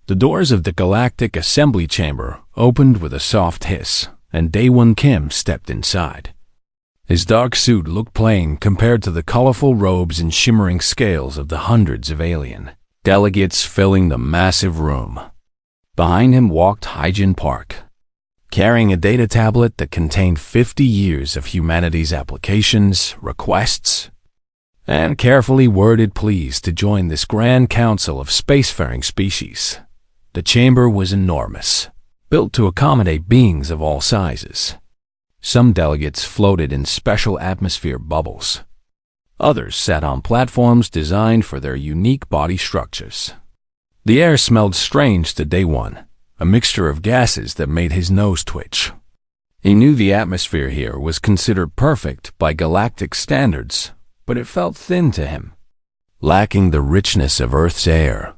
The doors of the Galactic Assembly Chamber opened with a soft hiss, and Daewon Kim stepped inside. His dark suit looked plain compared to the colorful robes and shimmering scales of the hundreds of alien delegates filling the massive room. Behind him walked Hyjin Park, carrying a data tablet that contained 50 years of humanity's applications, requests, and carefully worded pleas to join this grand council of spacefaring species. The chamber was enormous, built to accommodate beings of all sizes. Some delegates floated in special atmosphere bubbles. Others sat on platforms designed for their unique body structures. The air smelled strange to Daewon, a mixture of gases that made his nose twitch. He knew the atmosphere here was considered perfect by galactic standards, but it felt thin to him, lacking the richness of Earth's air.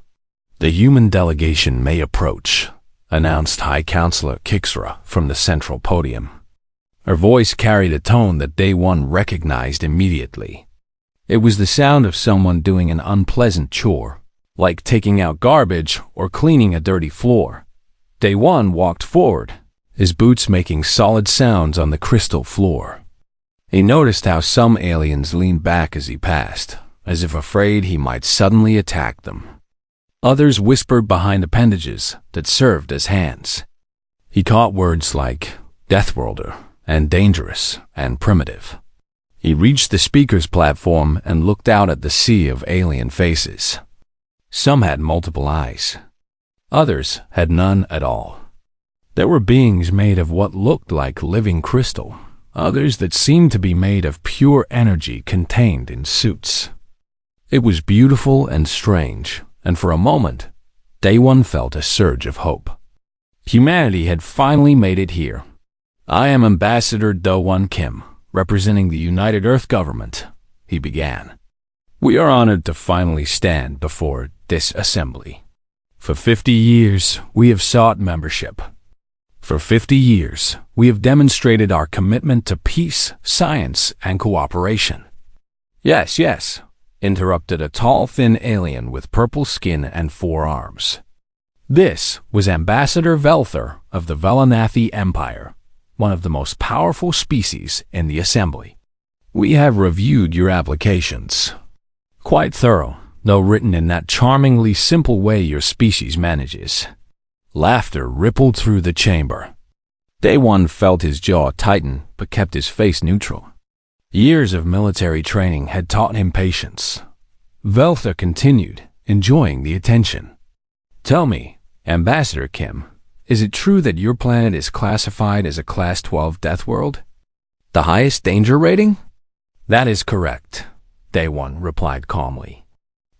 "The human delegation may approach," announced High Counselor Kixra from the central podium. Her voice carried a tone that Daewon recognized immediately. It was the sound of someone doing an unpleasant chore, like taking out garbage or cleaning a dirty floor. Daewon walked forward, his boots making solid sounds on the crystal floor. He noticed how some aliens leaned back as he passed, as if afraid he might suddenly attack them. Others whispered behind appendages that served as hands. He caught words like Deathworlder and dangerous and primitive. He reached the speaker's platform and looked out at the sea of alien faces. Some had multiple eyes. Others had none at all. There were beings made of what looked like living crystal, others that seemed to be made of pure energy contained in suits. It was beautiful and strange, and for a moment, Daewon felt a surge of hope. Humanity had finally made it here. "I am Ambassador Daewon Kim, representing the United Earth Government," he began. "We are honored to finally stand before this assembly. For 50 years, we have sought membership. For 50 years, we have demonstrated our commitment to peace, science, and cooperation." Yes, interrupted a tall, thin alien with purple skin and 4 arms. This was Ambassador Velther of the Velanathi Empire, one of the most powerful species in the assembly. "We have reviewed your applications. Quite thorough, though written in that charmingly simple way your species manages." Laughter rippled through the chamber. Daewon felt his jaw tighten but kept his face neutral. Years of military training had taught him patience. Velther continued, enjoying the attention. "Tell me, Ambassador Kim, is it true that your planet is classified as a Class 12 death world? The highest danger rating?" "That is correct," Daewon replied calmly.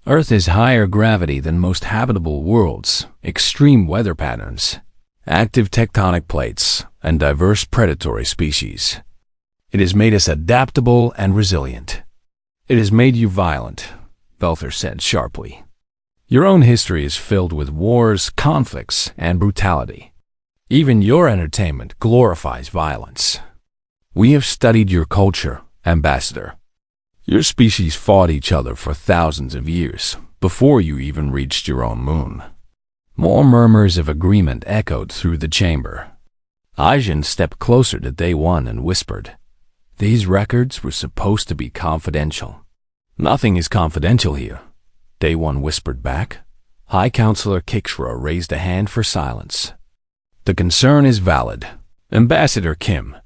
"Earth is higher gravity than most habitable worlds, extreme weather patterns, active tectonic plates, and diverse predatory species. It has made us adaptable and resilient." "It has made you violent," Velther said sharply. "Your own history is filled with wars, conflicts, and brutality. Even your entertainment glorifies violence. We have studied your culture, Ambassador. Your species fought each other for thousands of years, before you even reached your own moon." More murmurs of agreement echoed through the chamber. Hyjin stepped closer to Daewon and whispered, "These records were supposed to be confidential." "Nothing is confidential here," Daewon whispered back. High Counselor Kixra raised a hand for silence. "The concern is valid. Ambassador Kim,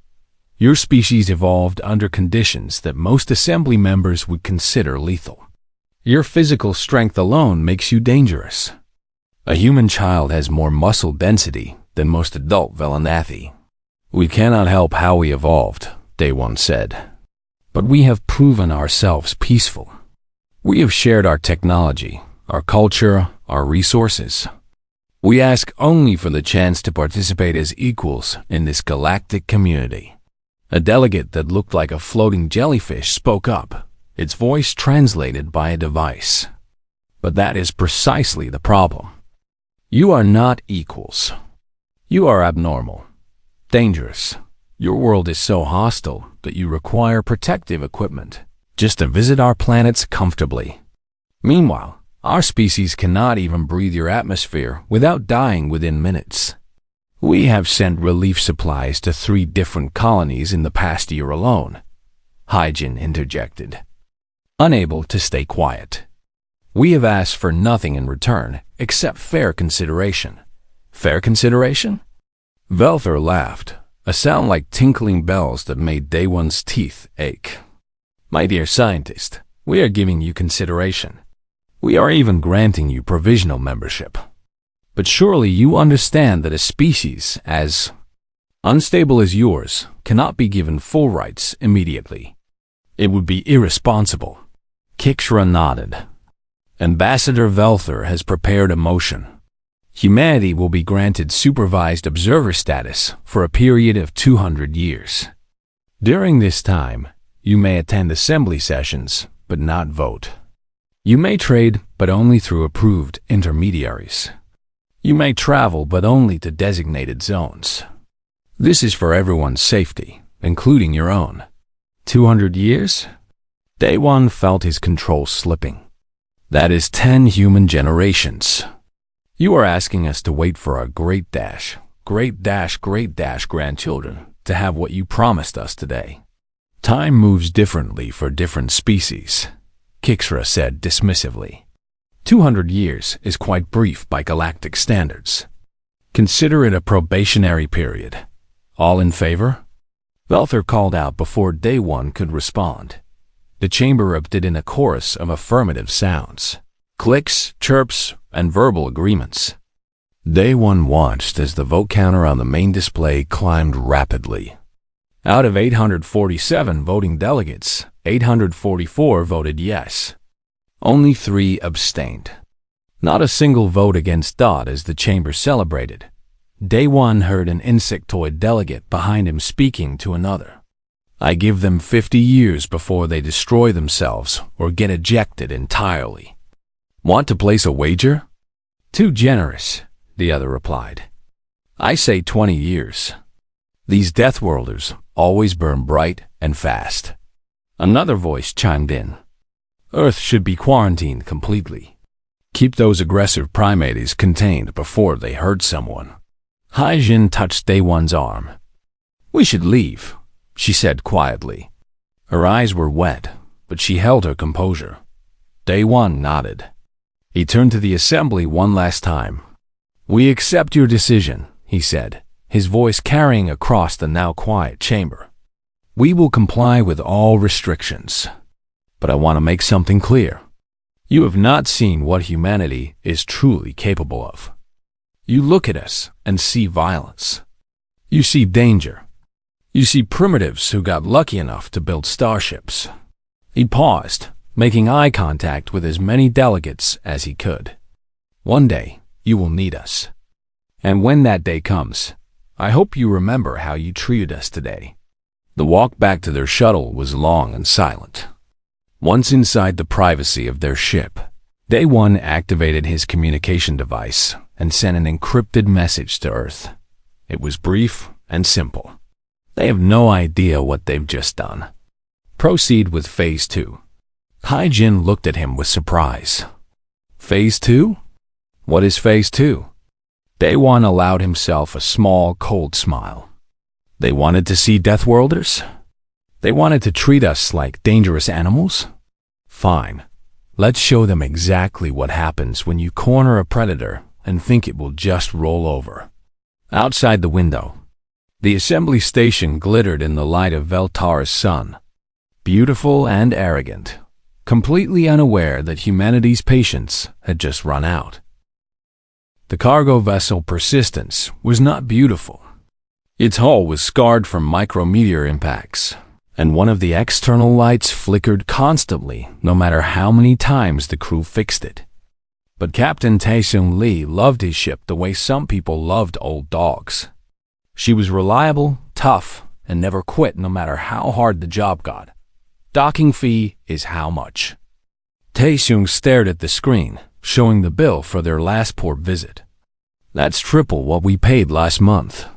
your species evolved under conditions that most assembly members would consider lethal. Your physical strength alone makes you dangerous. A human child has more muscle density than most adult Velanathi. We cannot help how we evolved," Daewon said. "But we have proven ourselves peaceful. We have shared our technology, our culture, our resources. We ask only for the chance to participate as equals in this galactic community." A delegate that looked like a floating jellyfish spoke up, its voice translated by a device. "But that is precisely the problem. You are not equals. You are abnormal, dangerous. Your world is so hostile that you require protective equipment just to visit our planets comfortably. Meanwhile, Our species cannot even breathe your atmosphere without dying within minutes. We have sent relief supplies to 3 different colonies in the past year alone. Hygiene interjected, unable to stay quiet. We have asked for nothing in return except fair consideration. Fair consideration? Velther laughed, a sound like tinkling bells that made Day One's teeth ache. My dear scientist, we are giving you consideration. We are even granting you provisional membership. But surely you understand that a species as unstable as yours cannot be given full rights immediately. It would be irresponsible. Kixra nodded. Ambassador Velther has prepared a motion. Humanity will be granted supervised observer status for a period of 200 years. During this time, you may attend assembly sessions, but not vote. You may trade, but only through approved intermediaries. You may travel, but only to designated zones. This is for everyone's safety, including your own. 200 years? Day One felt his control slipping. That is 10 human generations. You are asking us to wait for our great grandchildren to have what you promised us today. Time moves differently for different species, Kixra said dismissively. 200 years is quite brief by galactic standards. Consider it a probationary period. All in favor? Velther called out before Day One could respond. The chamber erupted in a chorus of affirmative sounds, clicks, chirps, and verbal agreements. Day One watched as the vote counter on the main display climbed rapidly. Out of 847 voting delegates, 844 voted yes. Only 3 abstained. Not a single vote against Dot as the chamber celebrated. Day One heard an insectoid delegate behind him speaking to another. I give them 50 years before they destroy themselves or get ejected entirely. Want to place a wager? Too generous, the other replied. I say 20 years. These Deathworlders always burn bright and fast. Another voice chimed in. Earth should be quarantined completely. Keep those aggressive primates contained before they hurt someone. Hyjin touched Day One's arm. We should leave, she said quietly. Her eyes were wet, but she held her composure. Day One nodded. He turned to the assembly one last time. We accept your decision, he said, his voice carrying across the now quiet chamber. We will comply with all restrictions. But I want to make something clear. You have not seen what humanity is truly capable of. You look at us and see violence. You see danger. You see primitives who got lucky enough to build starships. He paused, making eye contact with as many delegates as he could. One day, you will need us. And when that day comes, I hope you remember how you treated us today. The walk back to their shuttle was long and silent. Once inside the privacy of their ship, Day One activated his communication device and sent an encrypted message to Earth. It was brief and simple. They have no idea what they've just done. Proceed with Phase 2. Hyjin looked at him with surprise. Phase 2? What is Phase 2? Day One allowed himself a small, cold smile. They wanted to see Deathworlders? They wanted to treat us like dangerous animals? Fine. Let's show them exactly what happens when you corner a predator and think it will just roll over. Outside the window, the assembly station glittered in the light of Veltara's sun. Beautiful and arrogant, completely unaware that humanity's patience had just run out. The cargo vessel Persistence was not beautiful. Its hull was scarred from micrometeor impacts, and one of the external lights flickered constantly no matter how many times the crew fixed it. But Captain Tae-Seung Lee loved his ship the way some people loved old dogs. She was reliable, tough, and never quit no matter how hard the job got. Docking fee is how much? Tae-Seung stared at the screen, showing the bill for their last port visit. That's triple what we paid last month.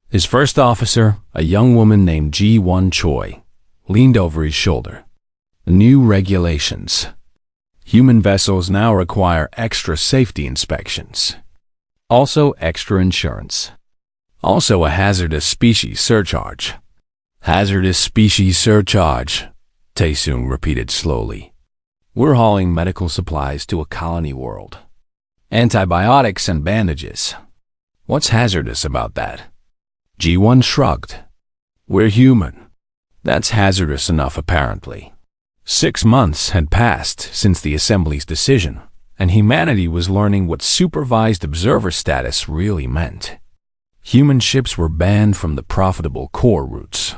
His first officer, a young woman named Ji-Won Choi, leaned over his shoulder. New regulations. Human vessels now require extra safety inspections. Also extra insurance. Also a hazardous species surcharge. Hazardous species surcharge, Taesung repeated slowly. We're hauling medical supplies to a colony world. Antibiotics and bandages. What's hazardous about that? Ji-won shrugged. We're human. That's hazardous enough, apparently. 6 months had passed since the Assembly's decision, and humanity was learning what supervised observer status really meant. Human ships were banned from the profitable core routes.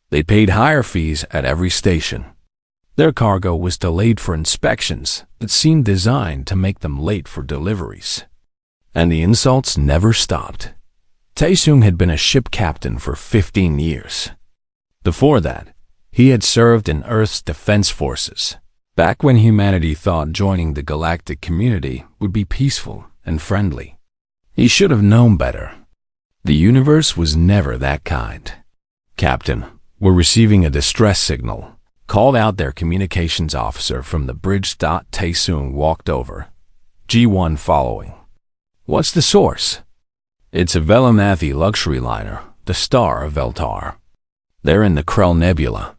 They paid higher fees at every station. Their cargo was delayed for inspections that seemed designed to make them late for deliveries. And the insults never stopped. Taesung had been a ship captain for 15 years. Before that, he had served in Earth's defense forces, back when humanity thought joining the galactic community would be peaceful and friendly. He should have known better. The universe was never that kind. Captain, we're receiving a distress signal, called out their communications officer from the bridge. Taesung walked over, Ji-won following. What's the source? It's a Velanathi luxury liner, the Star of Veltar. They're in the Krell Nebula.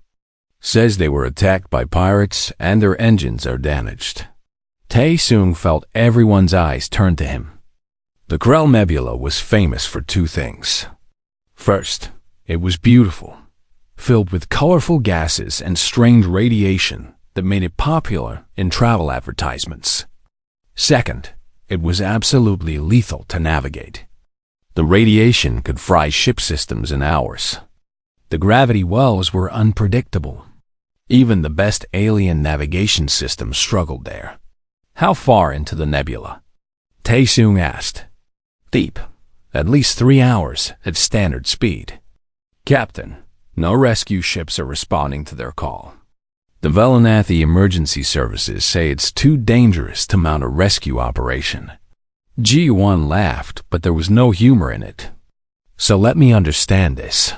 Says they were attacked by pirates and their engines are damaged. Taesung felt everyone's eyes turn to him. The Krell Nebula was famous for 2 things. First, it was beautiful, filled with colorful gases and strange radiation that made it popular in travel advertisements. Second, it was absolutely lethal to navigate. The radiation could fry ship systems in hours. The gravity wells were unpredictable. Even the best alien navigation systems struggled there. How far into the nebula? Taesung asked. Deep, at least 3 hours at standard speed. Captain, no rescue ships are responding to their call. The Velanathi emergency services say it's too dangerous to mount a rescue operation. Ji-won laughed, but there was no humor in it. So let me understand this.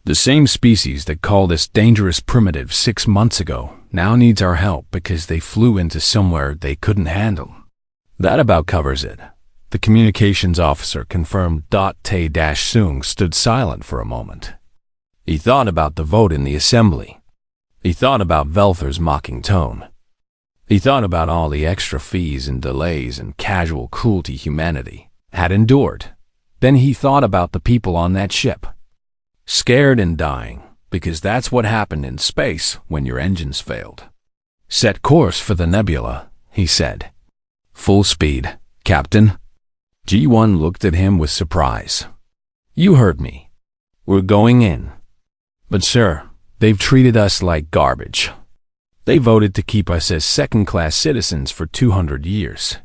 The same species that called us dangerous primitives 6 months ago now needs our help because they flew into somewhere they couldn't handle. That about covers it. The communications officer confirmed. Tae-sung stood silent for a moment. He thought about the vote in the assembly. He thought about Velthar's mocking tone. He thought about all the extra fees and delays and casual cruelty humanity had endured. Then he thought about the people on that ship. Scared and dying, because that's what happened in space when your engines failed. Set course for the nebula, he said. Full speed, Captain. Ji-won looked at him with surprise. You heard me. We're going in. But sir, they've treated us like garbage. They voted to keep us as second-class citizens for 200 years.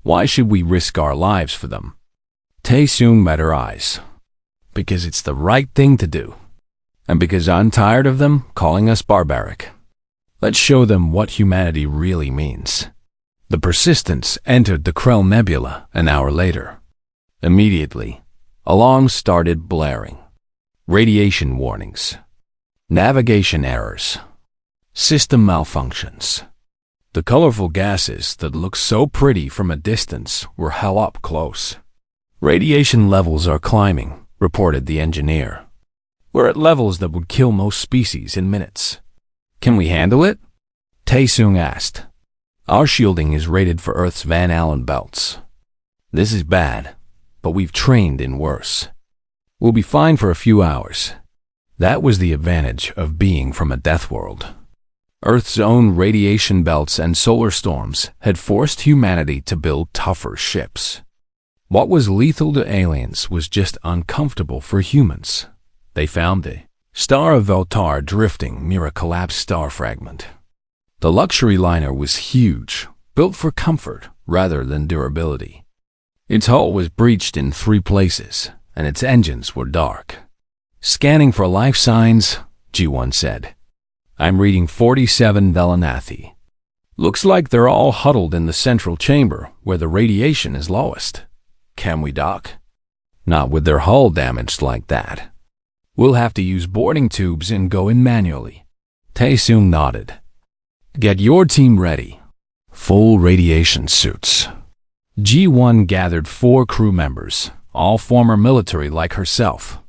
Why should we risk our lives for them? Taesung met her eyes. Because it's the right thing to do. And because I'm tired of them calling us barbaric. Let's show them what humanity really means. The Persistence entered the Krell Nebula an hour later. Immediately, alarms started blaring. Radiation warnings. Navigation errors. System malfunctions. The colorful gases that looked so pretty from a distance were held up close. Radiation levels are climbing, reported the engineer. We're at levels that would kill most species in minutes. Can we handle it? Taesung asked. Our shielding is rated for Earth's Van Allen belts. This is bad, but we've trained in worse. We'll be fine for a few hours. That was the advantage of being from a death world. Earth's own radiation belts and solar storms had forced humanity to build tougher ships. What was lethal to aliens was just uncomfortable for humans. They found the Star of Veltar drifting near a collapsed star fragment. The luxury liner was huge, built for comfort rather than durability. Its hull was breached in 3 places, and its engines were dark. Scanning for life signs, Ji-won said. I'm reading 47 Velanathi. Looks like they're all huddled in the central chamber where the radiation is lowest. Can we dock? Not with their hull damaged like that. We'll have to use boarding tubes and go in manually. Taesung nodded. Get your team ready, full radiation suits. G1 gathered 4 crew members, all former military like herself.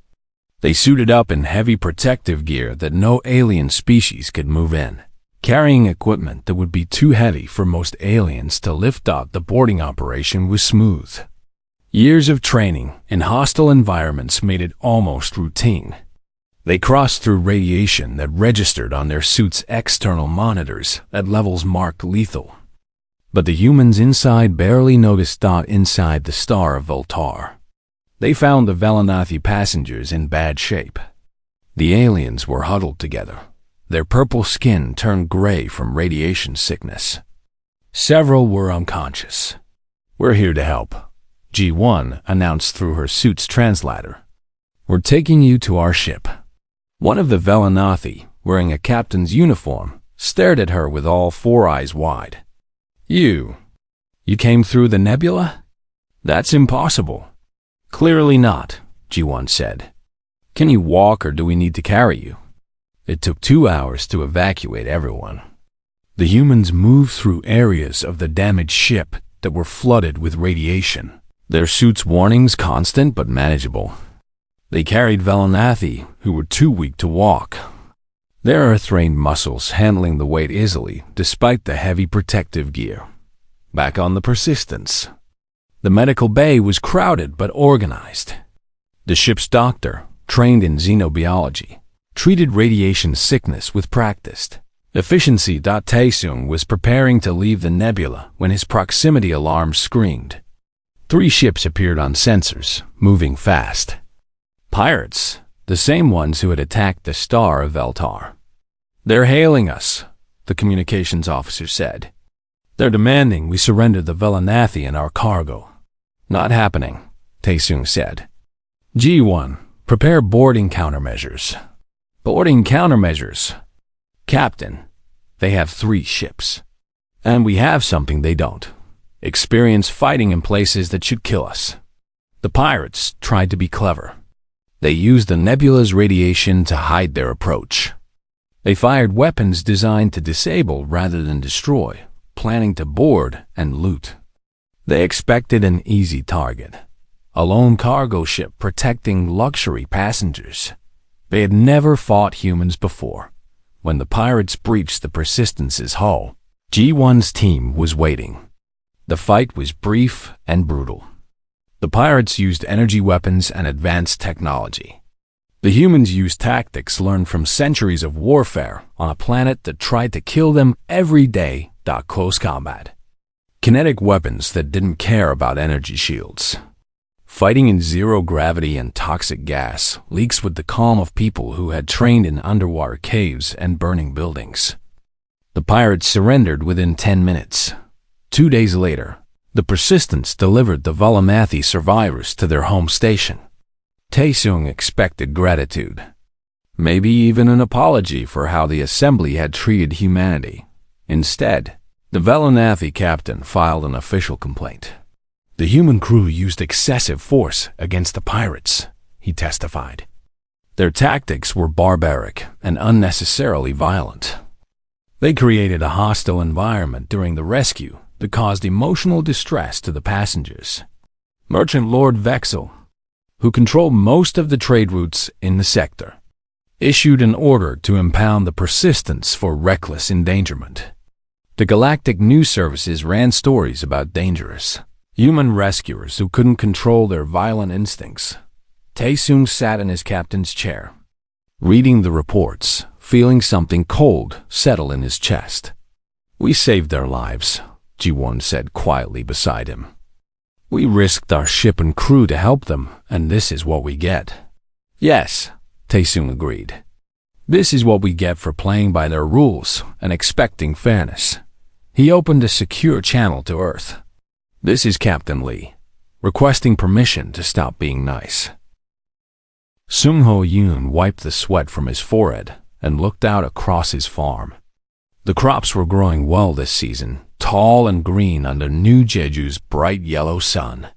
They suited up in heavy protective gear that no alien species could move in, carrying equipment that would be too heavy for most aliens to lift up. The boarding operation was smooth. Years of training in hostile environments made it almost routine. They crossed through radiation that registered on their suits' external monitors at levels marked lethal. But the humans inside barely noticed. Inside the star of Voltar, they found the Velanathi passengers in bad shape. The aliens were huddled together. Their purple skin turned gray from radiation sickness. Several were unconscious. "We're here to help," G1 announced through her suit's translator. "We're taking you to our ship." One of the Velanathi, wearing a captain's uniform, stared at her with all 4 eyes wide. You came through the nebula? That's impossible." "Clearly not," G1 said. "Can you walk or do we need to carry you?" It took 2 hours to evacuate everyone. The humans moved through areas of the damaged ship that were flooded with radiation, their suits' warnings constant but manageable. They carried Velanathi, who were too weak to walk. Their earth-trained muscles handling the weight easily despite the heavy protective gear. Back on the Persistence. The medical bay was crowded but organized. The ship's doctor, trained in xenobiology, treated radiation sickness with practiced efficiency. Taesung was preparing to leave the nebula when his proximity alarm screamed. 3 ships appeared on sensors, moving fast. Pirates, the same ones who had attacked the star of Veltar. "They're hailing us," the communications officer said. "They're demanding we surrender the Velanathi and our cargo." "Not happening," Taesung said. "G1, prepare boarding countermeasures." "Boarding countermeasures?" "Captain, they have 3 ships. And we have something they don't. Experience fighting in places that should kill us." The pirates tried to be clever. They used the nebula's radiation to hide their approach. They fired weapons designed to disable rather than destroy, planning to board and loot. They expected an easy target, a lone cargo ship protecting luxury passengers. They had never fought humans before. When the pirates breached the Persistence's hull, G1's team was waiting. The fight was brief and brutal. The pirates used energy weapons and advanced technology. The humans used tactics learned from centuries of warfare on a planet that tried to kill them every day. Close combat. Kinetic weapons that didn't care about energy shields. Fighting in zero gravity and toxic gas leaks with the calm of people who had trained in underwater caves and burning buildings. The pirates surrendered within 10 minutes. 2 days later, the Persistence delivered the Velanathi survivors to their home station. Taesung expected gratitude, maybe even an apology for how the assembly had treated humanity. Instead, the Velanathi captain filed an official complaint. "The human crew used excessive force against the pirates," he testified. "Their tactics were barbaric and unnecessarily violent. They created a hostile environment during the rescue that caused emotional distress to the passengers." Merchant Lord Vexel, who controlled most of the trade routes in the sector, issued an order to impound the Persistence for reckless endangerment. The Galactic news services ran stories about dangerous human rescuers who couldn't control their violent instincts. Taesung sat in his captain's chair, reading the reports, feeling something cold settle in his chest. "We saved their lives," G1 said quietly beside him. "We risked our ship and crew to help them, and this is what we get." "Yes," Taesung agreed. "This is what we get for playing by their rules and expecting fairness." He opened a secure channel to Earth. "This is Captain Lee, requesting permission to stop being nice." Sung-Ho Yoon wiped the sweat from his forehead and looked out across his farm. The crops were growing well this season, tall and green under New Jeju's bright yellow sun.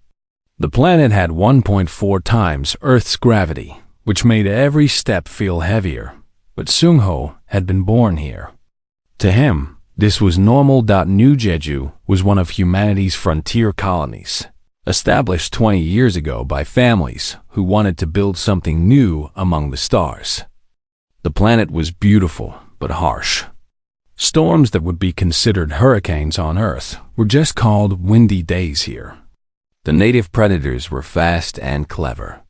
The planet had 1.4 times Earth's gravity, which made every step feel heavier, but Sung-Ho had been born here. To him, This was normal. New Jedju was one of humanity's frontier colonies, established 20 years ago by families who wanted to build something new among the stars. The planet was beautiful but harsh. Storms that would be considered hurricanes on Earth were just called windy days here. The native predators were fast and clever.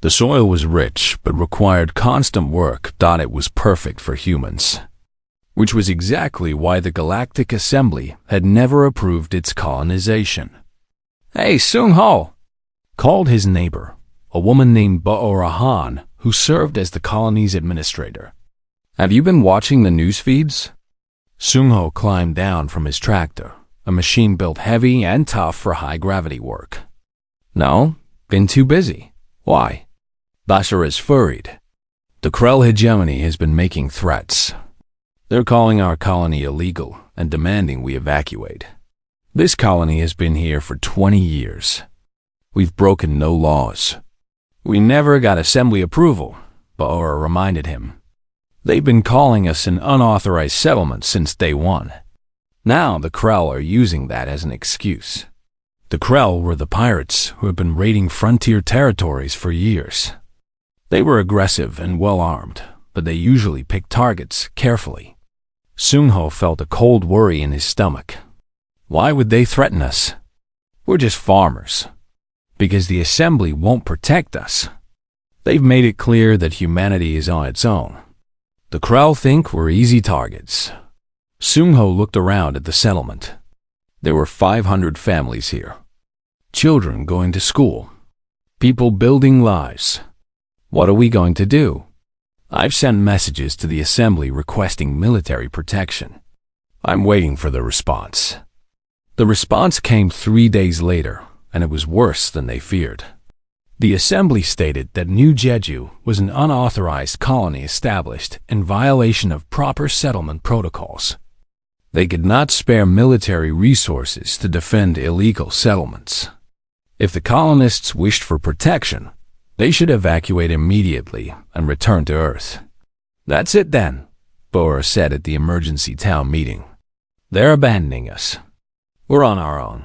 The soil was rich but required constant work. It was perfect for humans, which was exactly why the Galactic Assembly had never approved its colonization. "Hey, Sung-ho!" called his neighbor, a woman named Bo-Rahan, who served as the colony's administrator. "Have you been watching the news feeds?" Sung-ho climbed down from his tractor, a machine built heavy and tough for high-gravity work. "No, been too busy. Why?" Bashar is worried. "The Krell hegemony has been making threats. They're calling our colony illegal and demanding we evacuate. This colony has been here for 20 years. We've broken no laws. We never got assembly approval," Baora reminded him. "They've been calling us an unauthorized settlement since day one. Now the Krell are using that as an excuse." The Krell were the pirates who had been raiding frontier territories for years. They were aggressive and well-armed, but they usually picked targets carefully. Sung-ho felt a cold worry in his stomach. Why would they threaten us? We're just farmers. Because the Assembly won't protect us. They've made it clear that humanity is on its own. The Krell think we're easy targets. Sung-ho looked around at the settlement. There were 500 families here. Children going to school. People building lives. What are we going to do? I've sent messages to the Assembly requesting military protection. I'm waiting for the response. The response came 3 days later, and it was worse than they feared. The Assembly stated that New Jedju was an unauthorized colony established in violation of proper settlement protocols. They could not spare military resources to defend illegal settlements. If the colonists wished for protection, they should evacuate immediately and return to Earth. "That's it then," Bora said at the emergency town meeting. "They're abandoning us. We're on our own."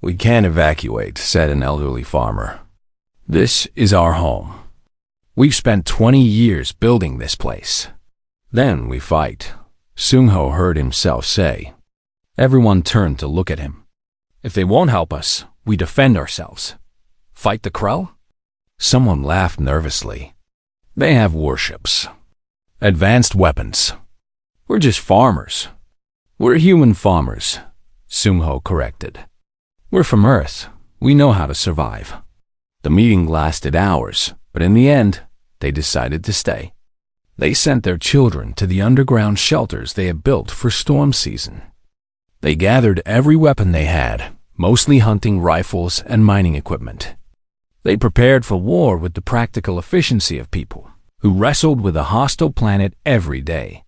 "We can't evacuate," said an elderly farmer. "This is our home. We've spent 20 years building this place. Then we fight," Sung-ho heard himself say. Everyone turned to look at him. "If they won't help us, we defend ourselves. Fight the Krell?" Someone laughed nervously. "They have warships. Advanced weapons. We're just farmers." "We're human farmers," Sung-ho corrected. "We're from Earth. We know how to survive." The meeting lasted hours, but in the end, they decided to stay. They sent their children to the underground shelters they had built for storm season. They gathered every weapon they had, mostly hunting rifles and mining equipment. They prepared for war with the practical efficiency of people who wrestled with a hostile planet every day.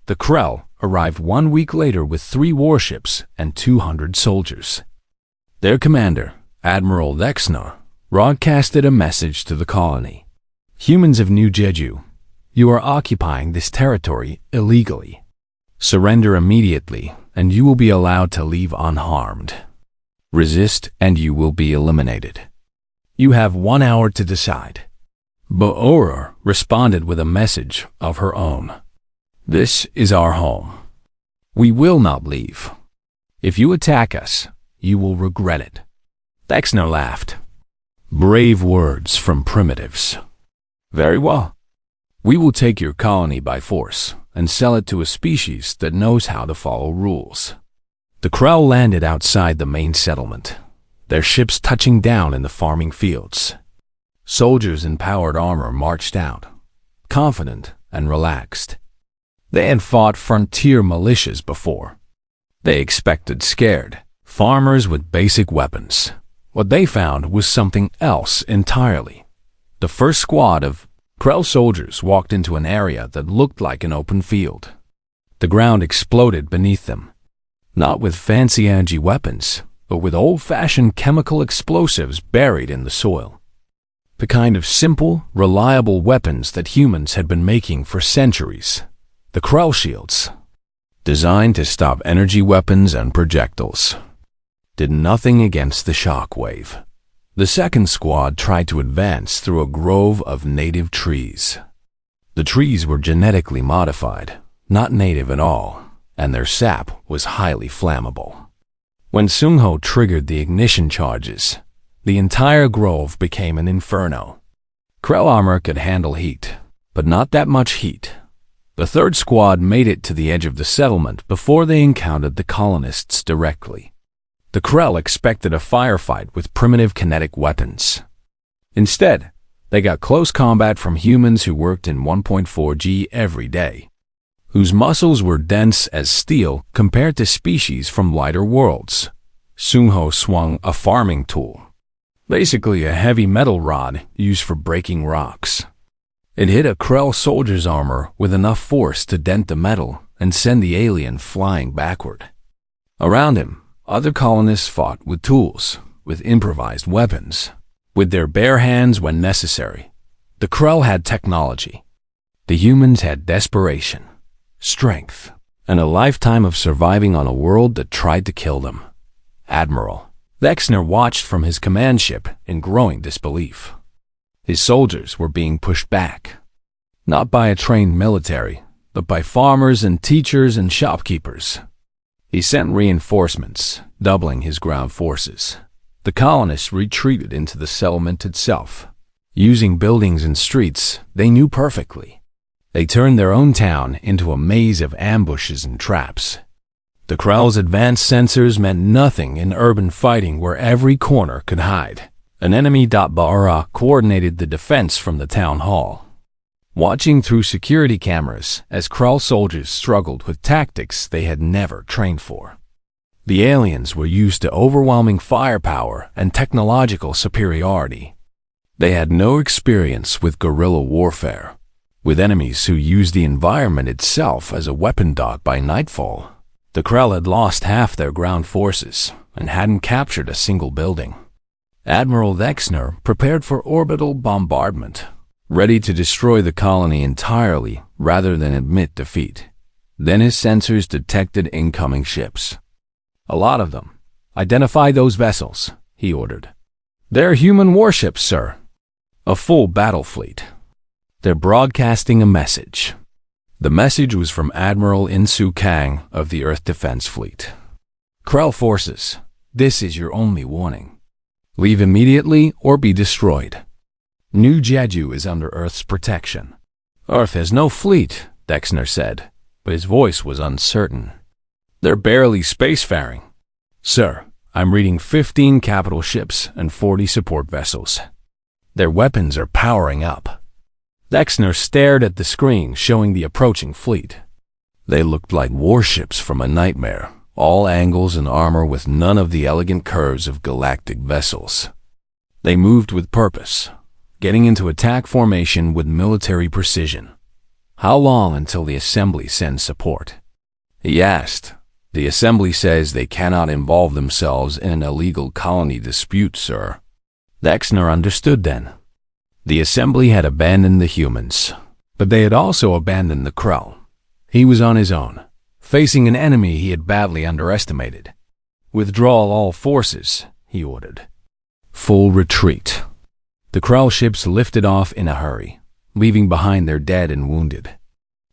The Krell arrived 1 week later with 3 warships and 200 soldiers. Their commander, Admiral Lexner, broadcasted a message to the colony. "Humans of New Jedju, you are occupying this territory illegally. Surrender immediately, and you will be allowed to leave unharmed. Resist, and you will be eliminated. You have 1 hour to decide." Baora responded with a message of her own. "This is our home. We will not leave. If you attack us, you will regret it." Lexner laughed. "Brave words from primitives. Very well. We will take your colony by force and sell it to a species that knows how to follow rules." The Krell landed outside the main settlement, their ships touching down in the farming fields. Soldiers in powered armor marched out, confident and relaxed. They had fought frontier militias before. They expected scared farmers with basic weapons. What they found was something else entirely. The first squad of Krell soldiers walked into an area that looked like an open field. The ground exploded beneath them, not with fancy energy weapons, but with old-fashioned chemical explosives buried in the soil. The kind of simple, reliable weapons that humans had been making for centuries. The Krell shields. designed to stop energy weapons and projectiles. Did nothing against the shockwave. The second squad tried to advance through a grove of native trees. The trees were genetically modified, not native at all, and their sap was highly flammable. When Sung-ho triggered the ignition charges, the entire grove became an inferno. Krell armor could handle heat, but not that much heat. The third squad made it to the edge of the settlement before they encountered the colonists directly. The Krell expected a firefight with primitive kinetic weapons. Instead, they got close combat from humans who worked in 1.4G every day, whose muscles were dense as steel compared to species from lighter worlds. Sung-ho swung a farming tool, basically a heavy metal rod used for breaking rocks. It hit a Krell soldier's armor with enough force to dent the metal and send the alien flying backward. Around him, other colonists fought with tools, with improvised weapons, with their bare hands when necessary. The Krell had technology. The humans had desperation, strength, and a lifetime of surviving on a world that tried to kill them. Admiral Vexner watched from his command ship in growing disbelief. His soldiers were being pushed back, not by a trained military, but by farmers and teachers and shopkeepers. He sent reinforcements, doubling his ground forces. The colonists retreated into the settlement itself, using buildings and streets they knew perfectly. They turned their own town into a maze of ambushes and traps. The Krell's advanced sensors meant nothing in urban fighting where every corner could hide. An enemy Bara coordinated the defense from the town hall, watching through security cameras as Krell soldiers struggled with tactics they had never trained for. The aliens were used to overwhelming firepower and technological superiority. They had no experience with guerrilla warfare, with enemies who used the environment itself as a weapon dock by nightfall. The Krell had lost half their ground forces and hadn't captured a single building. Admiral Vexner prepared for orbital bombardment, ready to destroy the colony entirely rather than admit defeat. Then his sensors detected incoming ships. A lot of them. Identify those vessels, he ordered. They're human warships, sir. A full battle fleet. They're broadcasting a message. The message was from Admiral In-Soo Kang of the Earth Defense Fleet. Krell forces, this is your only warning. Leave immediately or be destroyed. New Jedju is under Earth's protection. Earth has no fleet, Vexner said, but his voice was uncertain. They're barely spacefaring. Sir, I'm reading 15 capital ships and 40 support vessels. Their weapons are powering up. Vexner stared at the screen showing the approaching fleet. They looked like warships from a nightmare, all angles and armor with none of the elegant curves of galactic vessels. They moved with purpose, getting into attack formation with military precision. How long until the assembly sends support? He asked. The assembly says they cannot involve themselves in an illegal colony dispute, sir. Vexner understood then. The assembly had abandoned the humans, but they had also abandoned the Krell. He was on his own, facing an enemy he had badly underestimated. Withdraw all forces, he ordered. Full retreat. The Krell ships lifted off in a hurry, leaving behind their dead and wounded.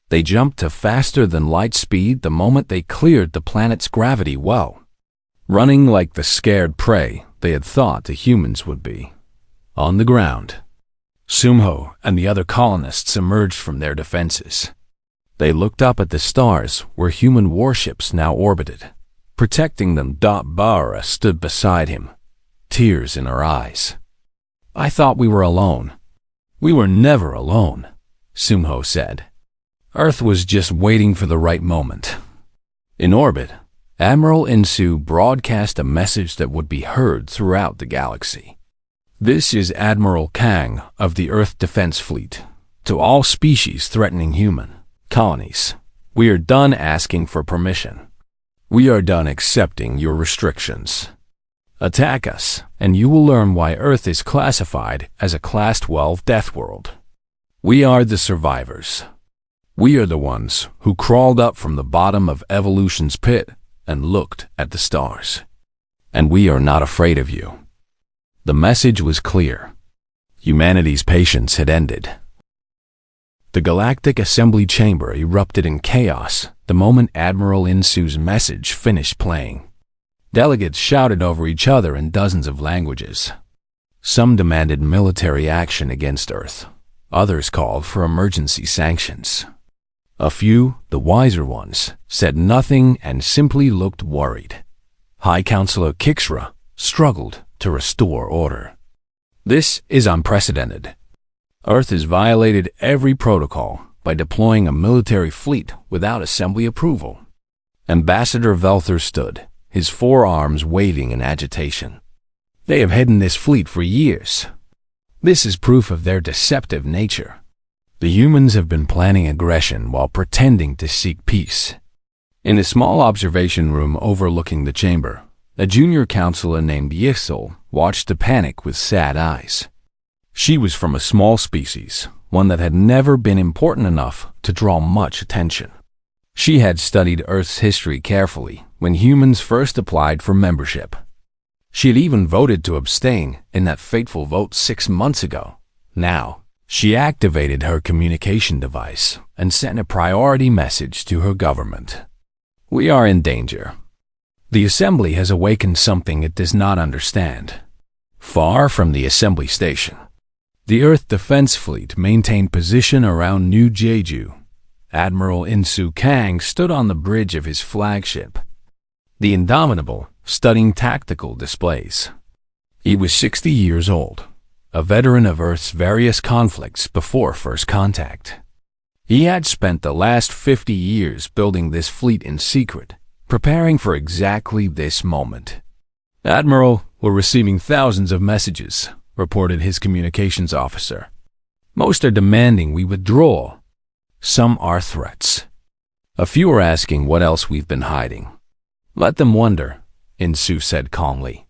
They jumped to faster than light speed the moment they cleared the planet's gravity well, running like the scared prey they had thought the humans would be. On the ground, Sung-ho and the other colonists emerged from their defenses. They looked up at the stars where human warships now orbited. Protecting them, Bara stood beside him, tears in her eyes. I thought we were alone. We were never alone, Sung-ho said. Earth was just waiting for the right moment. In orbit, Admiral In-Soo broadcast a message that would be heard throughout the galaxy. This is Admiral Kang of the Earth Defense Fleet. To all species threatening human colonies, we are done asking for permission. We are done accepting your restrictions. Attack us, and you will learn why Earth is classified as a Class 12 death world. We are the survivors. We are the ones who crawled up from the bottom of evolution's pit and looked at the stars. And we are not afraid of you." The message was clear. Humanity's patience had ended. The Galactic Assembly Chamber erupted in chaos the moment Admiral Insu's message finished playing. Delegates shouted over each other in dozens of languages. Some demanded military action against Earth. Others called for emergency sanctions. A few, the wiser ones, said nothing and simply looked worried. High Counselor Kixra struggled to restore order. "This is unprecedented. Earth has violated every protocol by deploying a military fleet without Assembly approval." Ambassador Velther stood, his forearms waving in agitation. "They have hidden this fleet for years. This is proof of their deceptive nature. The humans have been planning aggression while pretending to seek peace." In a small observation room overlooking the chamber, a junior counselor named Yisel watched the panic with sad eyes. She was from a small species, one that had never been important enough to draw much attention. She had studied Earth's history carefully when humans first applied for membership. She had even voted to abstain in that fateful vote 6 months ago. Now, she activated her communication device and sent a priority message to her government. "We are in danger. The Assembly has awakened something it does not understand." Far from the Assembly Station, the Earth Defense Fleet maintained position around New Jeju. Admiral Insu Kang stood on the bridge of his flagship, the Indomitable, studying tactical displays. He was 60 years old, a veteran of Earth's various conflicts before first contact. He had spent the last 50 years building this fleet in secret, preparing for exactly this moment. "Admiral, we're receiving thousands of messages," reported his communications officer. "Most are demanding we withdraw. Some are threats. A few are asking what else we've been hiding." "Let them wonder," Insu said calmly.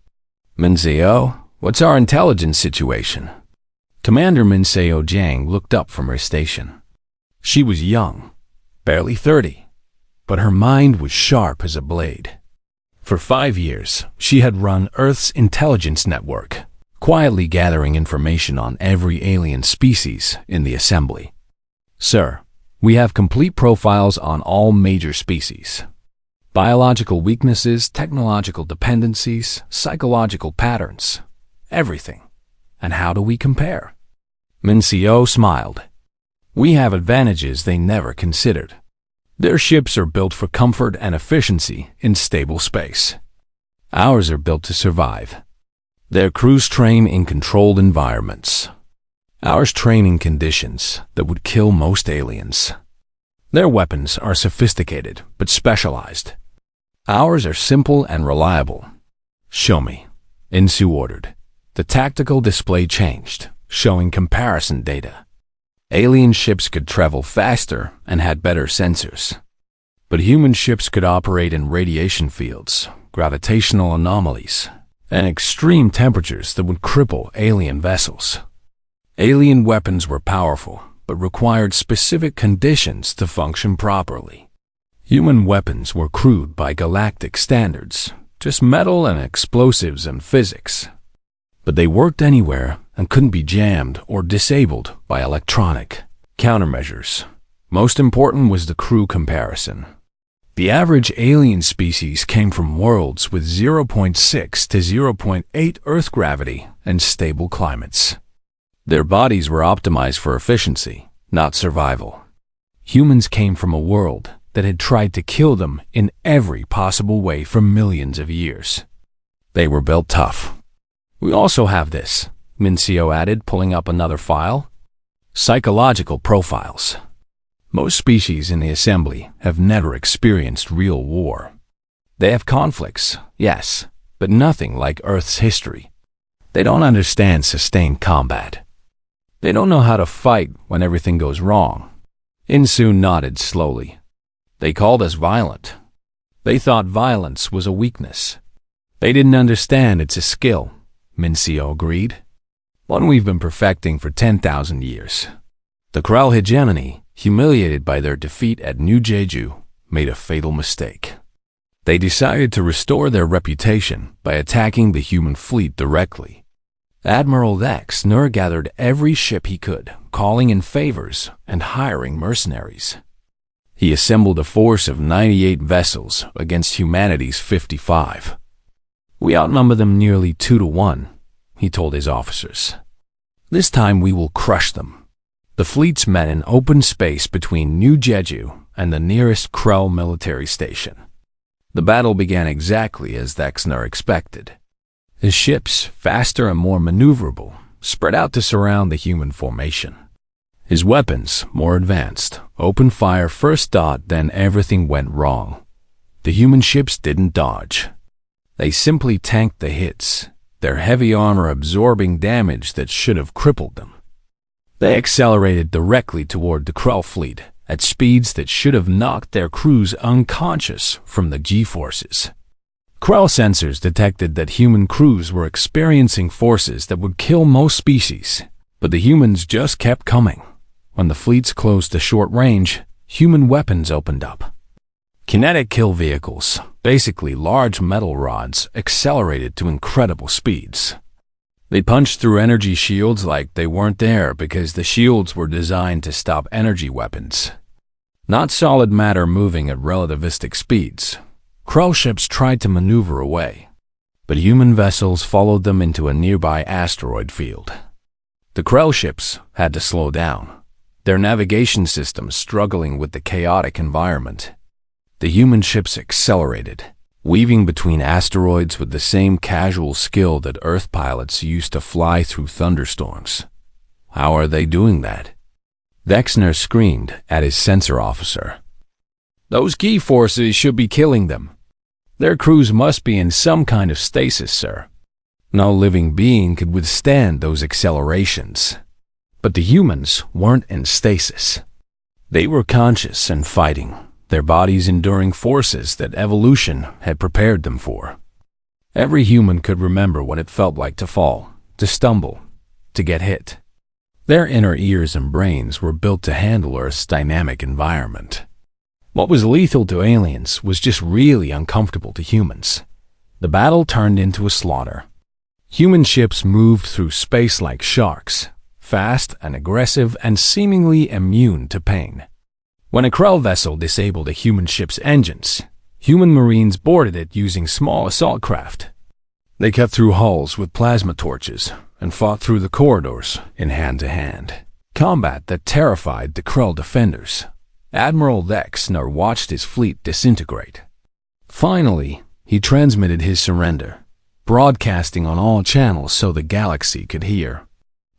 "Minseo, what's our intelligence situation?" Commander Minseo Jiang looked up from her station. She was young, barely 30, but her mind was sharp as a blade. For 5 years, she had run Earth's intelligence network, quietly gathering information on every alien species in the Assembly. "Sir, we have complete profiles on all major species. Biological weaknesses, technological dependencies, psychological patterns, everything. And how do we compare?" Minseo smiled. "We have advantages they never considered. Their ships are built for comfort and efficiency in stable space. Ours are built to survive. Their crews train in controlled environments. Ours train in conditions that would kill most aliens. Their weapons are sophisticated but specialized. Ours are simple and reliable." "Show me," Insu ordered. The tactical display changed, showing comparison data. Alien ships could travel faster and had better sensors. But human ships could operate in radiation fields, gravitational anomalies, and extreme temperatures that would cripple alien vessels. Alien weapons were powerful, but required specific conditions to function properly. Human weapons were crude by galactic standards, just metal and explosives and physics. But they worked anywhere and couldn't be jammed or disabled by electronic countermeasures. Most important was the crew comparison. The average alien species came from worlds with 0.6 to 0.8 Earth gravity and stable climates. Their bodies were optimized for efficiency, not survival. Humans came from a world that had tried to kill them in every possible way for millions of years. They were built tough. "We also have this," Minseo added, pulling up another file. "Psychological profiles. Most species in the Assembly have never experienced real war. They have conflicts, yes, but nothing like Earth's history. They don't understand sustained combat. They don't know how to fight when everything goes wrong." Insu nodded slowly. "They called us violent. They thought violence was a weakness. They didn't understand it's a skill," Minseo agreed. "One we've been perfecting for 10,000 years. The Krell hegemony, humiliated by their defeat at New Jeju, made a fatal mistake. They decided to restore their reputation by attacking the human fleet directly. Admiral Dexner gathered every ship he could, calling in favors and hiring mercenaries. He assembled a force of 98 vessels against humanity's 55. "We outnumber them nearly 2-1, he told his officers. "This time we will crush them." The fleets met in open space between New Jeju and the nearest Krell military station. The battle began exactly as Dexner expected. His ships, faster and more maneuverable, spread out to surround the human formation. His weapons, more advanced, opened fire first. Then everything went wrong. The human ships didn't dodge. They simply tanked the hits, their heavy armor absorbing damage that should have crippled them. They accelerated directly toward the Krell fleet at speeds that should have knocked their crews unconscious from the G-forces. Krell sensors detected that human crews were experiencing forces that would kill most species, but the humans just kept coming. When the fleets closed to short range, human weapons opened up. Kinetic kill vehicles, basically large metal rods, accelerated to incredible speeds. They punched through energy shields like they weren't there because the shields were designed to stop energy weapons, not solid matter moving at relativistic speeds. Krell ships tried to maneuver away, but human vessels followed them into a nearby asteroid field. The Krell ships had to slow down, their navigation systems struggling with the chaotic environment. The human ships accelerated, weaving between asteroids with the same casual skill that Earth pilots used to fly through thunderstorms. How are they doing that? Dexner screamed at his sensor officer. "Those key forces should be killing them. Their crews must be in some kind of stasis, sir. No living being could withstand those accelerations." But the humans weren't in stasis. They were conscious and fighting, their bodies enduring forces that evolution had prepared them for. Every human could remember what it felt like to fall, to stumble, to get hit. Their inner ears and brains were built to handle Earth's dynamic environment. What was lethal to aliens was just really uncomfortable to humans. The battle turned into a slaughter. Human ships moved through space like sharks, fast and aggressive and seemingly immune to pain. When a Krell vessel disabled a human ship's engines, human marines boarded it using small assault craft. They cut through hulls with plasma torches and fought through the corridors in hand-to-hand combat that terrified the Krell defenders. Admiral Dexner watched his fleet disintegrate. Finally, he transmitted his surrender, broadcasting on all channels so the galaxy could hear.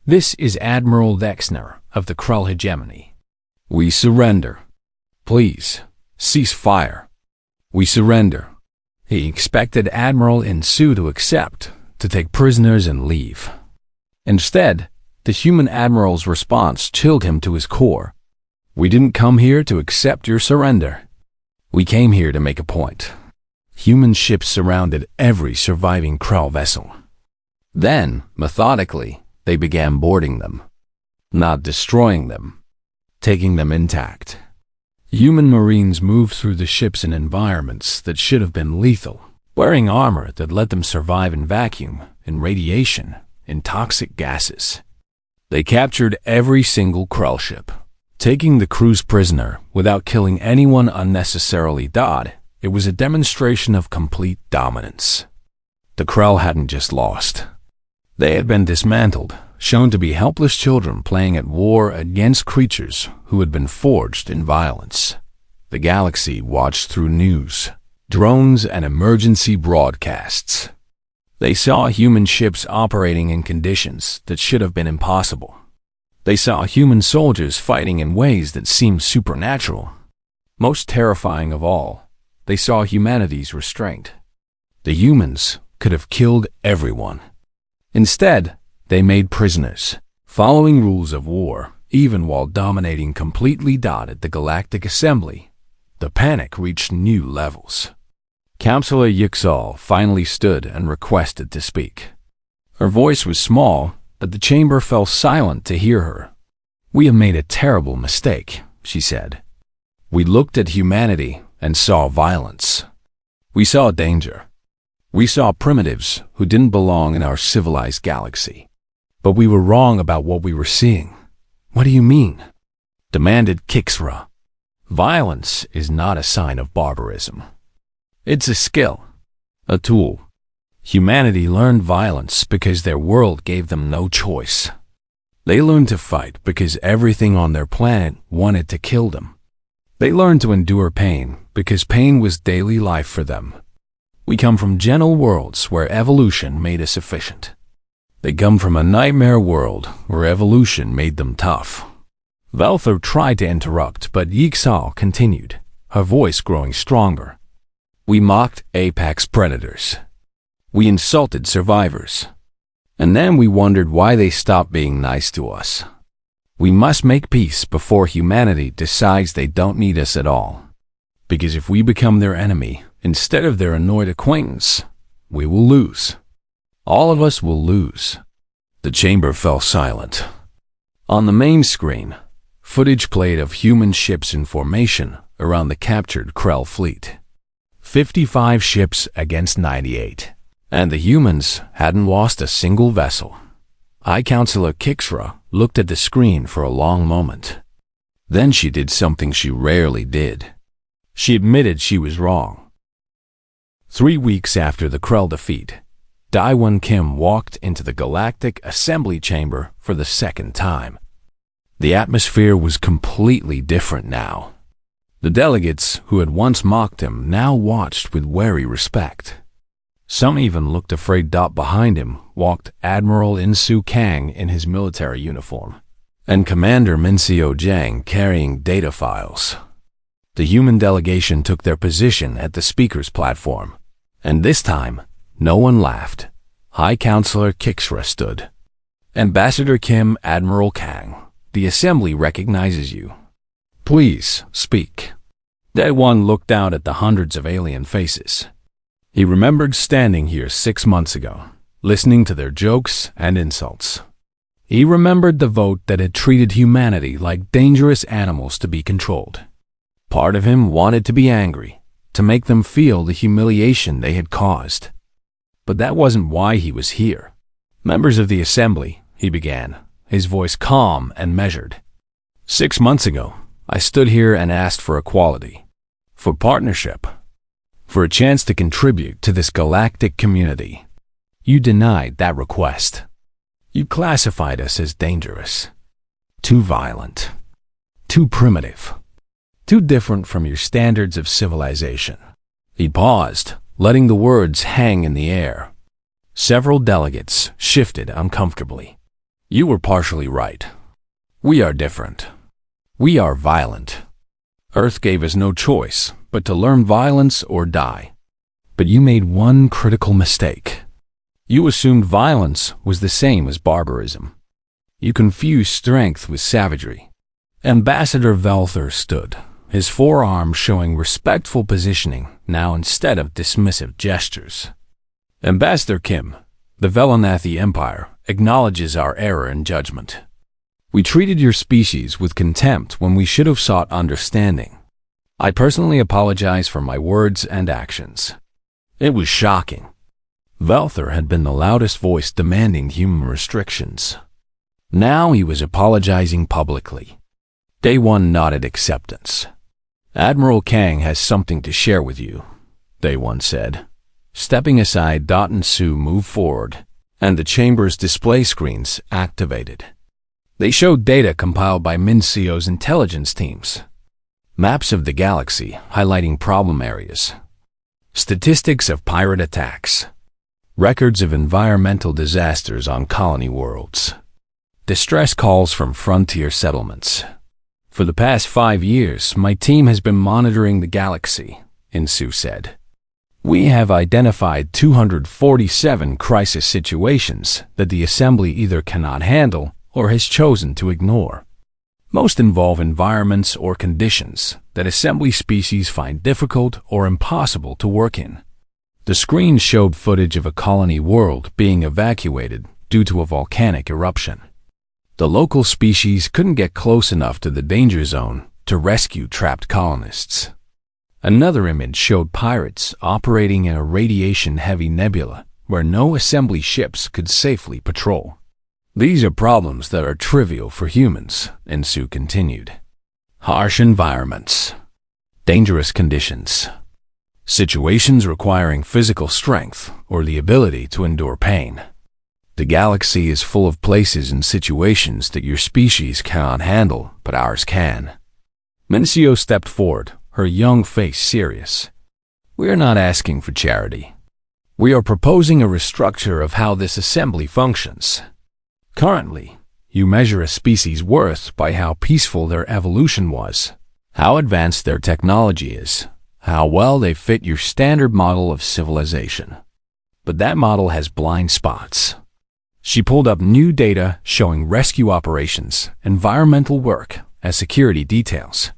"This is Admiral Dexner of the Krell hegemony. We surrender. Please, cease fire. We surrender." He expected Admiral Insu to accept, to take prisoners and leave. Instead, the human admiral's response chilled him to his core. "We didn't come here to accept your surrender. We came here to make a point." Human ships surrounded every surviving Krell vessel. Then, methodically, they began boarding them, not destroying them, taking them intact. Human marines moved through the ships in environments that should have been lethal, wearing armor that let them survive in vacuum, in radiation, in toxic gases. They captured every single Krell ship, taking the crews prisoner without killing anyone unnecessarily. It was a demonstration of complete dominance. The Krell hadn't just lost. They had been dismantled, shown to be helpless children playing at war against creatures who had been forged in violence. The galaxy watched through news, drones, and emergency broadcasts. They saw human ships operating in conditions that should have been impossible. They saw human soldiers fighting in ways that seemed supernatural. Most terrifying of all, they saw humanity's restraint. The humans could have killed everyone. Instead, they made prisoners, following rules of war, even while dominating completely. At the Galactic Assembly, the panic reached new levels. Councillor Yuxal finally stood and requested to speak. Her voice was small, but the chamber fell silent to hear her. "We have made a terrible mistake," she said. "We looked at humanity and saw violence. We saw danger. We saw primitives who didn't belong in our civilized galaxy. But we were wrong about what we were seeing." "What do you mean?" demanded Kixra. "Violence is not a sign of barbarism. It's a skill, a tool. Humanity learned violence because their world gave them no choice. They learned to fight because everything on their planet wanted to kill them. They learned to endure pain because pain was daily life for them. We come from gentle worlds where evolution made us efficient. They come from a nightmare world where evolution made them tough." Velthor tried to interrupt, but Yixal continued, her voice growing stronger. "We mocked apex predators. We insulted survivors. And then we wondered why they stopped being nice to us. We must make peace before humanity decides they don't need us at all. Because if we become their enemy instead of their annoyed acquaintance, we will lose. All of us will lose." The chamber fell silent. On the main screen, footage played of human ships in formation around the captured Krell fleet. 55 ships against 98. And the humans hadn't lost a single vessel. High Counselor Kixra looked at the screen for a long moment. Then she did something she rarely did. She admitted she was wrong. 3 weeks after the Krell defeat, Daewon Kim walked into the Galactic Assembly Chamber for the second time. The atmosphere was completely different now. The delegates who had once mocked him now watched with wary respect. Some even looked afraid. Behind him walked Admiral Insu Kang in his military uniform, and Commander Minseo Jiang carrying data files. The human delegation took their position at the speaker's platform, and this time, no one laughed. High Counselor Kixra stood. "Ambassador Kim, Admiral Kang, the Assembly recognizes you. Please, speak." Daewon looked out at the hundreds of alien faces. He remembered standing here 6 months ago, listening to their jokes and insults. He remembered the vote that had treated humanity like dangerous animals to be controlled. Part of him wanted to be angry, to make them feel the humiliation they had caused. But that wasn't why he was here. "Members of the Assembly," he began, his voice calm and measured. 6 months ago, I stood here and asked for equality, for partnership, for a chance to contribute to this galactic community. You denied that request. You classified us as dangerous, too violent, too primitive, too different from your standards of civilization." He paused, letting the words hang in the air. Several delegates shifted uncomfortably. "You were partially right. We are different. We are violent. Earth gave us no choice but to learn violence or die. But you made one critical mistake. You assumed violence was the same as barbarism. You confused strength with savagery." Ambassador Velthor stood, his forearms showing respectful positioning now instead of dismissive gestures. "Ambassador Kim, the Velanathi Empire acknowledges our error in judgment. We treated your species with contempt when we should have sought understanding. I personally apologize for my words and actions. It was shocking." Velthor had been the loudest voice demanding human restrictions. Now he was apologizing publicly. Daewon nodded acceptance. "Admiral Kang has something to share with you," Daewon said. Stepping aside, Dot and Sue moved forward, and the chamber's display screens activated. They showed data compiled by Minseo's intelligence teams. Maps of the galaxy highlighting problem areas. Statistics of pirate attacks. Records of environmental disasters on colony worlds. Distress calls from frontier settlements. "For the past 5 years, my team has been monitoring the galaxy," Insu said. "We have identified 247 crisis situations that the Assembly either cannot handle or has chosen to ignore. Most involve environments or conditions that Assembly species find difficult or impossible to work in." The screen showed footage of a colony world being evacuated due to a volcanic eruption. The local species couldn't get close enough to the danger zone to rescue trapped colonists. Another image showed pirates operating in a radiation-heavy nebula where no assembly ships could safely patrol. These are problems that are trivial for humans, Ensu continued. Harsh environments, dangerous conditions, situations requiring physical strength or the ability to endure pain. The galaxy is full of places and situations that your species cannot handle, but ours can. Mencio stepped forward, her young face serious. We are not asking for charity. We are proposing a restructure of how this assembly functions. Currently, you measure a species' worth by how peaceful their evolution was, how advanced their technology is, how well they fit your standard model of civilization. But that model has blind spots. She pulled up new data showing rescue operations, environmental work, and security details.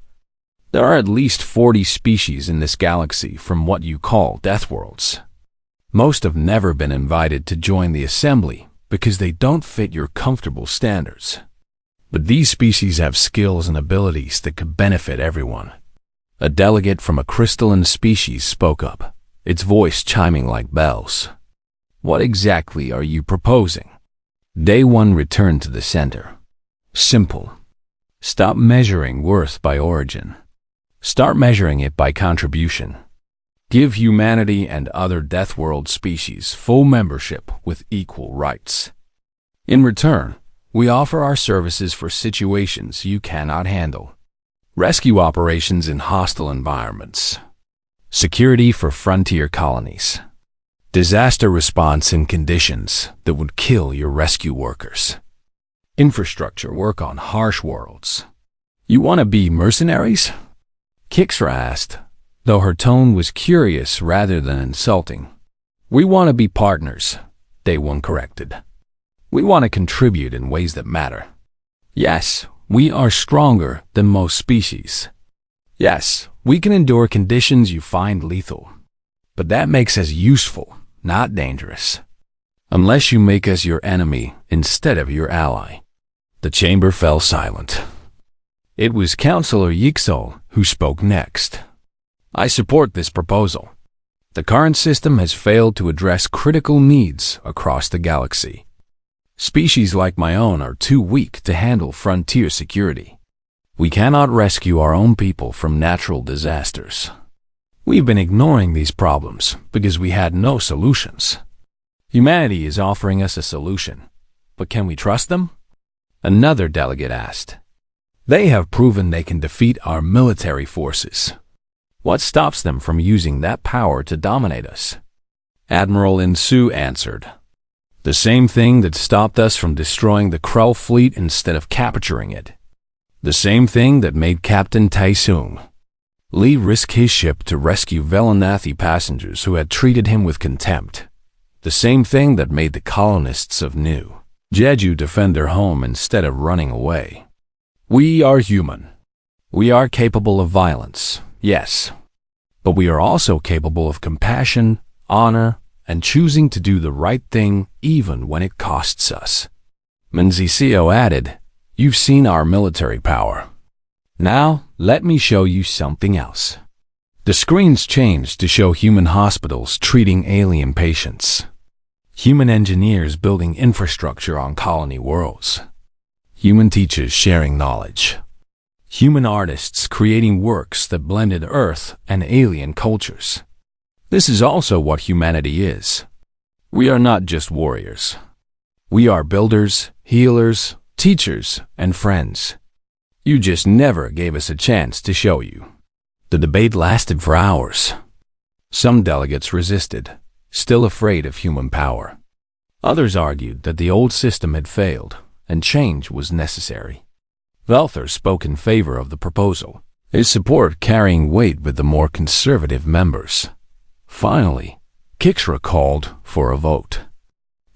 There are at least 40 species in this galaxy from what you call Deathworlds. Most have never been invited to join the assembly because they don't fit your comfortable standards. But these species have skills and abilities that could benefit everyone. A delegate from a crystalline species spoke up, its voice chiming like bells. What exactly are you proposing? Day one returned to the center. Simple. Stop measuring worth by origin. Start measuring it by contribution. Give humanity and other Deathworld species full membership with equal rights. In return, we offer our services for situations you cannot handle. Rescue operations in hostile environments. Security for frontier colonies. Disaster response in conditions that would kill your rescue workers. Infrastructure work on harsh worlds. You want to be mercenaries? Kixra asked, though her tone was curious rather than insulting. We want to be partners, Day One corrected. We want to contribute in ways that matter. Yes, we are stronger than most species. Yes, we can endure conditions you find lethal. But that makes us useful, not dangerous. Unless you make us your enemy instead of your ally. The chamber fell silent. It was Counselor Yixol who spoke next. I support this proposal. The current system has failed to address critical needs across the galaxy. Species like my own are too weak to handle frontier security. We cannot rescue our own people from natural disasters. We've been ignoring these problems because we had no solutions. Humanity is offering us a solution, but can we trust them? Another delegate asked. They have proven they can defeat our military forces. What stops them from using that power to dominate us? Admiral Insu answered. The same thing that stopped us from destroying the Krell fleet instead of capturing it. The same thing that made Captain Taisung Lee risk his ship to rescue Velanathi passengers who had treated him with contempt. The same thing that made the colonists of New Jedju defend their home instead of running away. We are human. We are capable of violence, yes. But we are also capable of compassion, honor, and choosing to do the right thing even when it costs us. Menzicio added, You've seen our military power. Now, let me show you something else. The screens changed to show human hospitals treating alien patients. Human engineers building infrastructure on colony worlds. Human teachers sharing knowledge. Human artists creating works that blended Earth and alien cultures. This is also what humanity is. We are not just warriors. We are builders, healers, teachers, and friends. You just never gave us a chance to show you. The debate lasted for hours. Some delegates resisted, still afraid of human power. Others argued that the old system had failed and change was necessary. Velther spoke in favor of the proposal, his support carrying weight with the more conservative members. Finally, Kixra called for a vote.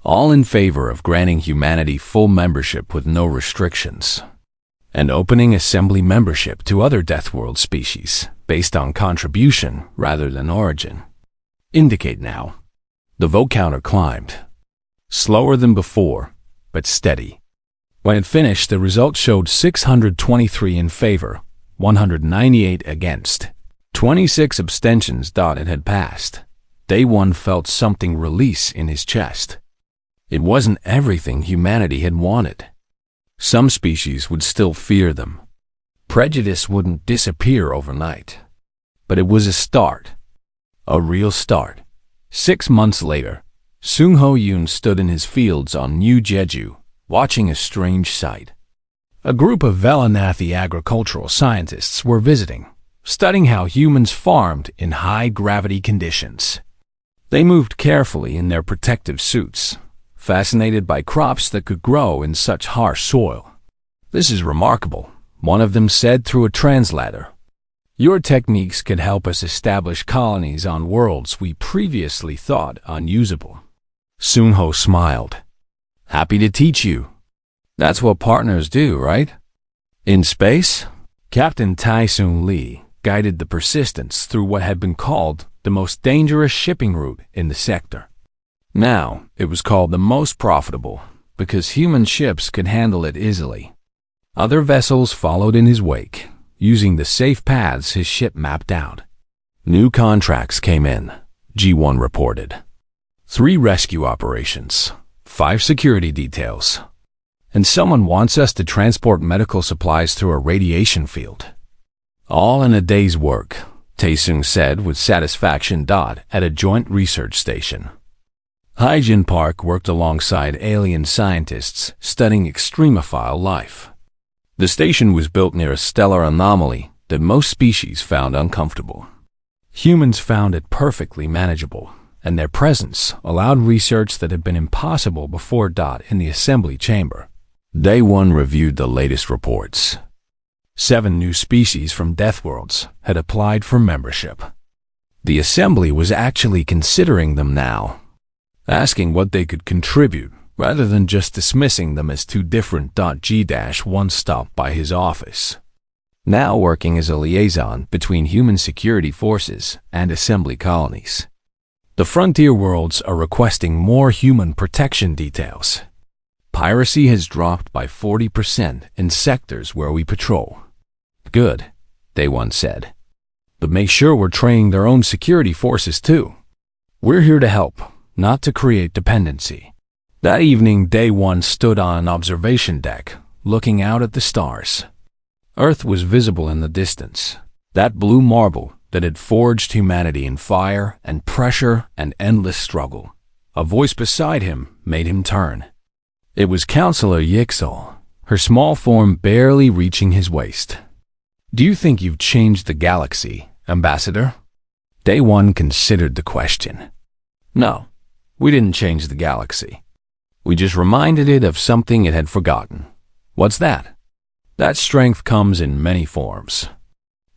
All in favor of granting humanity full membership with no restrictions, and opening assembly membership to other Deathworld species based on contribution rather than origin. Indicate now. The vote counter climbed. Slower than before, but steady. When it finished, the result showed 623 in favor, 198 against, 26 abstentions. It had passed. Day one felt something release in his chest. It wasn't everything humanity had wanted. Some species would still fear them. Prejudice wouldn't disappear overnight. But it was a start. A real start. 6 months later, Sung Ho Yoon stood in his fields on New Jeju, watching a strange sight. A group of Velanathi agricultural scientists were visiting, studying how humans farmed in high-gravity conditions. They moved carefully in their protective suits, fascinated by crops that could grow in such harsh soil. "This is remarkable," one of them said through a translator. "Your techniques could help us establish colonies on worlds we previously thought unusable." Sung Ho smiled. "Happy to teach you. That's what partners do, right?" In space, Captain Tai-Soon Lee guided the Persistence through what had been called the most dangerous shipping route in the sector. Now, it was called the most profitable because human ships could handle it easily. Other vessels followed in his wake, using the safe paths his ship mapped out. New contracts came in, G1 reported. 3 rescue operations, 5 security details, and someone wants us to transport medical supplies through a radiation field. All in a day's work, Taesung said with satisfaction. At a joint research station. Hyjin Park worked alongside alien scientists studying extremophile life. The station was built near a stellar anomaly that most species found uncomfortable. Humans found it perfectly manageable, and their presence allowed research that had been impossible before. In the assembly chamber, Day 1 reviewed the latest reports. 7 new species from Deathworlds had applied for membership. The assembly was actually considering them now, asking what they could contribute rather than just dismissing them as too different. G-1 stopped by his office, now working as a liaison between human security forces and assembly colonies. The frontier worlds are requesting more human protection details. Piracy has dropped by 40% in sectors where we patrol. Good, Day 1 said. But make sure we're training their own security forces too. We're here to help, not to create dependency. That evening, Day 1 stood on an observation deck, looking out at the stars. Earth was visible in the distance, that blue marble that had forged humanity in fire and pressure and endless struggle. A voice beside him made him turn. It was Counselor Yixel, her small form barely reaching his waist. "Do you think you've changed the galaxy, Ambassador?" Day 1 considered the question. "No, we didn't change the galaxy. We just reminded it of something it had forgotten." "What's that?" "That strength comes in many forms.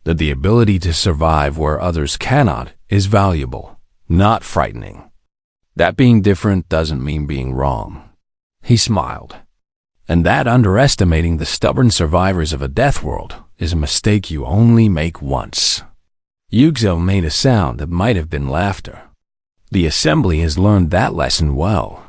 That the ability to survive where others cannot is valuable, not frightening. That being different doesn't mean being wrong." He smiled. "And that underestimating the stubborn survivors of a death world is a mistake you only make once." Yugzo made a sound that might have been laughter. "The assembly has learned that lesson well.